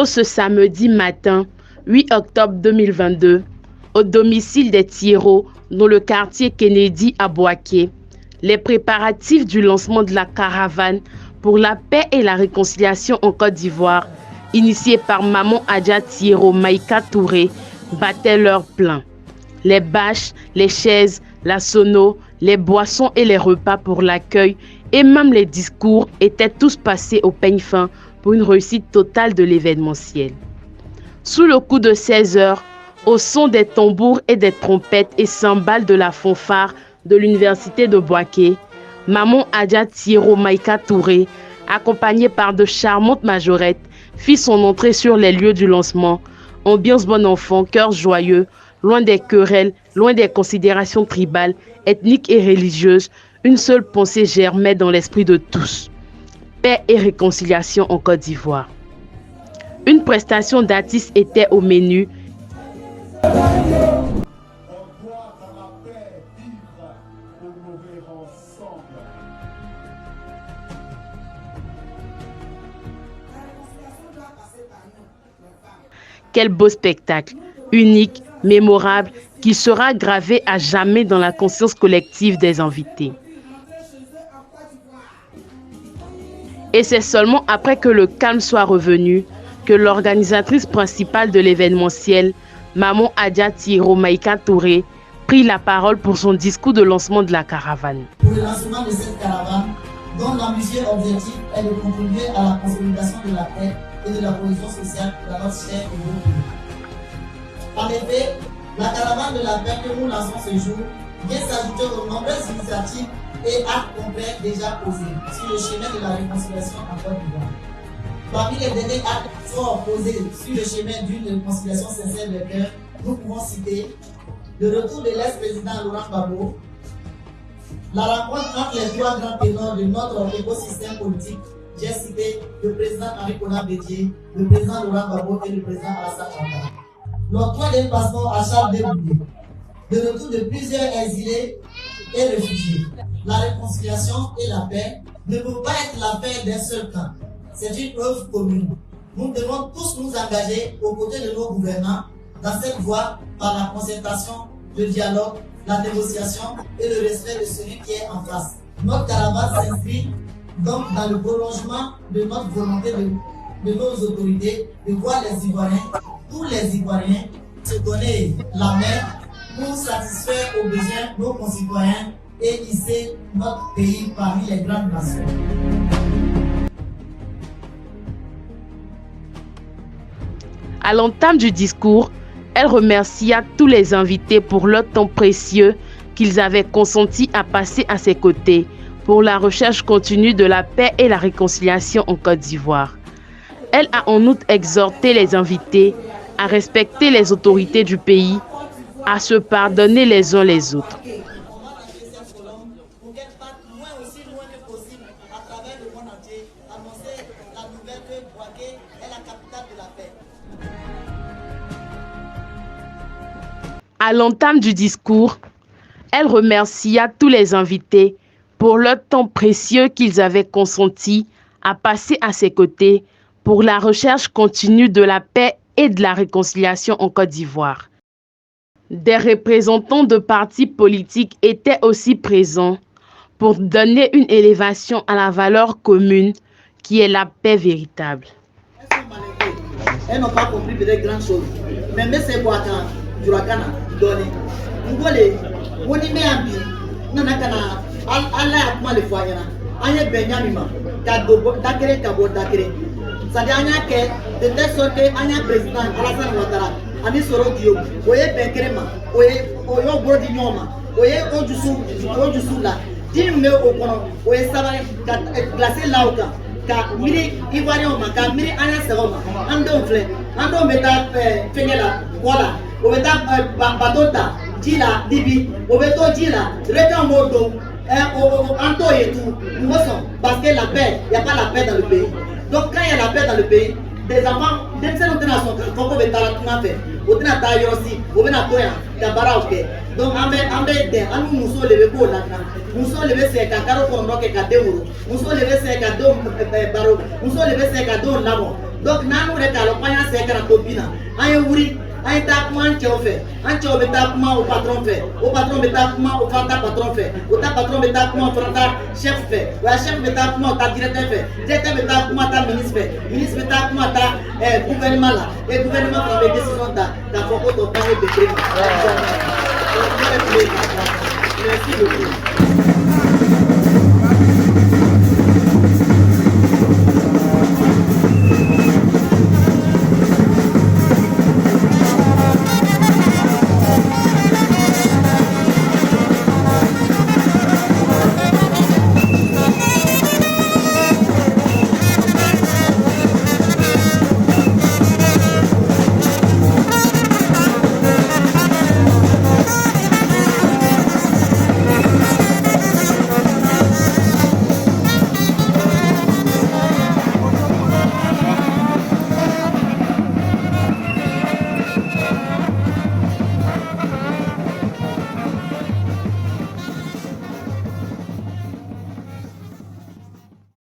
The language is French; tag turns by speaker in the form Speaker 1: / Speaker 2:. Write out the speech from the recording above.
Speaker 1: Tôt ce samedi matin, 8 octobre 2022, au domicile des Thiéraut, dans le quartier Kennedy à Bouaké, les préparatifs du lancement de la caravane pour la paix et la réconciliation en Côte d'Ivoire, initiée par Maman Adja Thiéraut Maïka Touré, battaient leur plein. Les bâches, les chaises, la sono, les boissons et les repas pour l'accueil et même les discours étaient tous passés au peigne fin pour une réussite totale de l'événementiel. Sous le coup de 16 heures, au son des tambours et des trompettes et cymbales de la fanfare de l'université de Bouaké, Maman Adja Thiéraut Maïka Touré, accompagnée par de charmantes majorettes, fit son entrée sur les lieux du lancement. Ambiance bon enfant, cœur joyeux, loin des querelles, loin des considérations tribales, ethniques et religieuses, une seule pensée germait dans l'esprit de tous. Paix et réconciliation en Côte d'Ivoire. Une prestation d'artistes était au menu. Quel beau spectacle, unique, mémorable, qui sera gravé à jamais dans la conscience collective des invités. Et c'est seulement après que le calme soit revenu que l'organisatrice principale de l'événementiel, Maman Adja Thiéraut Maïka Touré, prit la parole pour son discours de lancement de la caravane.
Speaker 2: Pour le lancement de cette caravane, dont l'ambitieux objectif est de contribuer à la consolidation de la paix et de la cohésion sociale dans notre cher et beau pays. En effet, la caravane de la paix que nous lançons ce jour vient s'ajouter aux nombreuses initiatives et actes concrets déjà posés sur le chemin de la réconciliation en Côte d'Ivoire. Parmi les derniers actes forts posés sur le chemin d'une réconciliation sincère des cœurs, nous pouvons citer le retour de l'ex-président Laurent Gbagbo, la rencontre entre les trois grands ténors de notre écosystème politique. J'ai cité le président Henri Konan Bédié, le président Laurent Gbagbo et le président Alassane Ouattara. L'octroi d'un passeport à Charles de Gaulle, le retour de plusieurs exilés et réfugiés. La réconciliation et la paix ne peuvent pas être l'affaire d'un seul camp. C'est une œuvre commune. Nous devons tous nous engager aux côtés de nos gouvernants dans cette voie par la concertation, le dialogue, la négociation et le respect de celui qui est en face. Notre caravane s'inscrit donc dans le prolongement de notre volonté de nos autorités de voir les Ivoiriens, tous les Ivoiriens, se donner la main pour satisfaire aux besoins de nos concitoyens et hisser notre pays parmi les grandes nations.
Speaker 1: À l'entame du discours, elle remercia tous les invités pour leur temps précieux qu'ils avaient consenti à passer à ses côtés pour la recherche continue de la paix et la réconciliation en Côte d'Ivoire. Elle a en outre exhorté les invités à respecter les autorités du pays, à se pardonner les uns les autres. À l'entame du discours, elle remercia tous les invités pour leur temps précieux qu'ils avaient consenti à passer à ses côtés pour la recherche continue de la paix et de la réconciliation en Côte d'Ivoire. Des représentants de partis politiques étaient aussi présents pour donner une élévation à la valeur commune qui est la paix véritable.
Speaker 2: Elles n'ont pas compris de grandes choses. Mais c'est quoi quand Durakana donne Ngole, Woni Meambi, Nanakana, Allah a le foyer. Anya Benyamima, Kado Dakere, Kabo Dakere. C'est-à-dire que de telle sorte que Anya président Alassane Ouattara, Ani Soro Dio, Oye Benkrema, Oyo Brodignoma, Oye Ojusu là, 10 000 au Kono, Oye Savane, glacé Lauka. Ka miri Ivoirien ma ka miri anya sero ma ando fle ando meta fengela wala o meta badota jila dibi o beto jila reta moto anto yetu moson parce que la paix il y a pas la paix dans le pays. Donc quand il y a la paix dans le pays, des enfants même si on est dans son faut que betala tuna fait o tena ta yosi o bena toya ka bara ok. Donc ambe de anu muso lebe ko la muso lebe se ka karo ko ndoke ka deuro muso lebe se ka do baro muso lebe se ka do labo Donc, nous regardons pas un secret à Tobina. Un tapement qui on fait. Un qui on met tapement au patron fait. Au patron met tapement au franta patron fait. Au patron met tapement au franta chef fait. Au chef met tapement au directeur fait. Directeur met tapement à ministre fait. Ministre met tapement à gouvernement là. Et gouvernement prend des décisions dans Foko de Paris de Créma. Merci beaucoup.